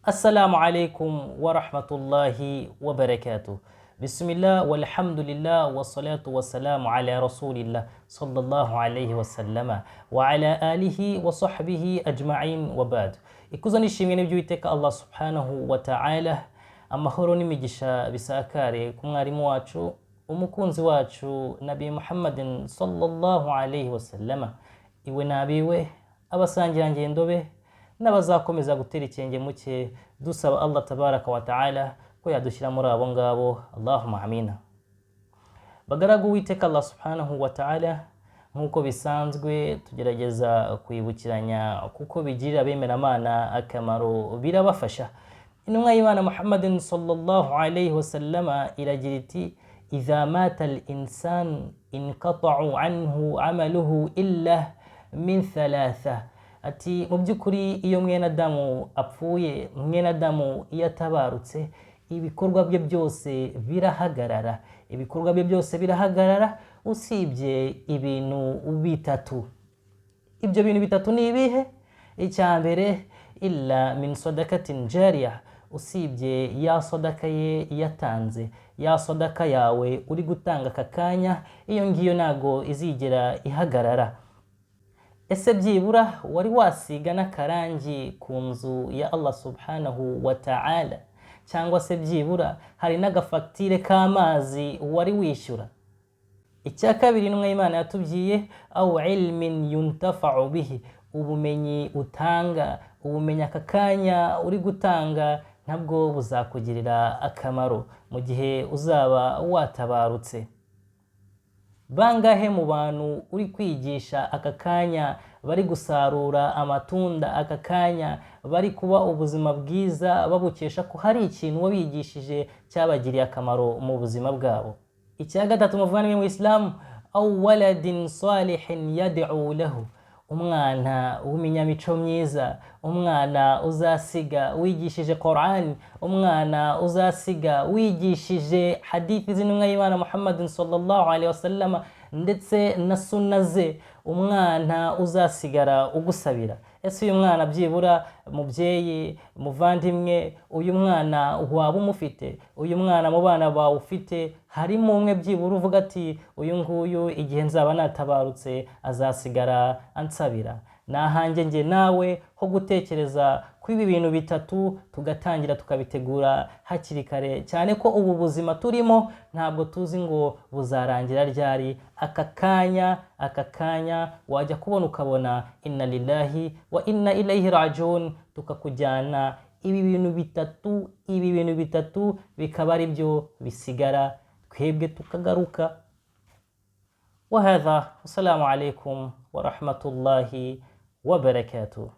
Assalamu alaikum wa rahmatullahi wa barakatuh. Bismillah walhamdulillah wassalatu wassalamu ala rasulillah sallallahu alayhi wa sallama wa ala alihi wa sahbihi ajma'in wa ba'd. Ikuzo nishimwe n'iby'Uwiteka Allah subhanahu wa ta'ala, amahoro n'imigisha bisakare ku mwarimu wacu umukunzi wacu Nabi Muhammadin sallallahu alayhi wa sallama, iwe nabiwe abasangira ngendo be n'abazakomeza gutera ikenge muke, dusaba Allah tabaraka wa ta'ala ko yadushyira muri abo ngabo, Allahumma amina. Bagaragu Uwiteka Allah subhanahu wa ta'ala, nkuko bisanzwe tugerageza kwibukiranya kuko bigirira abemeramana akamaro, birabafasha. Intumwa y'Imana Muhammadin sallallahu alayhi wa sallama iragira iti: idha mata al-insan inqata'u anhu amaluhu illa min thalatha. Ati mu by'ukuri iyo mwene Adamu apfuye, mwene Adamu iyo atabarutse, ibikorwa bye byose birahagarara, ibikorwa bye byose birahagarara usibye ibintu bitatu. Ibyo bintu bitatu ni ibihe? Icya mbere, illa min sadakatin jariya, usibye ya sadaka ye yatanze, ya sadaka yawe uri gutanga aka kanya, iyo ngiyo nago izigera ihagarara. Ese byibura wari wasiga n'akarangi ku nzu ya Allah subhanahu wa ta'ala? Cyangwa se byibura hari n'agafagitire k'amazi wari wishyura? Icya kabiri, intumwa y'Imana yatubwiye aw ilmin yuntafa'u bihi, ubumenyi utanga, ubumenyi aka kanya uri gutanga ntabwo buzakugirira akamaro mu gihe uzaba watabarutse. Bangahe mu bantu uri kwigisha aka kanya bari gusarura amatunda aka kanya, bari kuba ubuzima bwiza babukesha ko hari ikintu wabigishije cyabagiriye akamaro mu buzima bwabo? Icya gatatu, muvandimwe mu Islam, aw waladin salihin yad'u lahu, umwana w'iminyamico myiza, umwana uzasiga wigishije Qur'an, umwana uzasiga wigishije hadithi z'intumwa y'Imana Muhammadin sallallahu alayhi wa sallama ndetse na sunna ze, umwana uzasigara ugusabira. Ese uyu mwana byibura mubyeyi, muvandimwe, uyu mwana waba umufite, uyu mwana mu bana bawe ufite, harimo umwe byibura uvuga ati uyu nguyu igihe nzaba natabarutse azasigara ansabira? Nahanjye nge nawe ho gutekereza ko ibi bintu bitatu tugatangira tukabitegura hakiri kare, cyane ko ubu buzima turimo ntabwo tuzi ngo buzarangira ryari. Aka kanya wajya kubona ukabona inna lillahi wa inna ilayhi rajiun, tukakujyana. Ibi bintu bitatu bikaba ari byo bisigara, twebwe tukagaruka. Wa hadha, assalamu alaikum wa rahmatullahi wa barakatuh.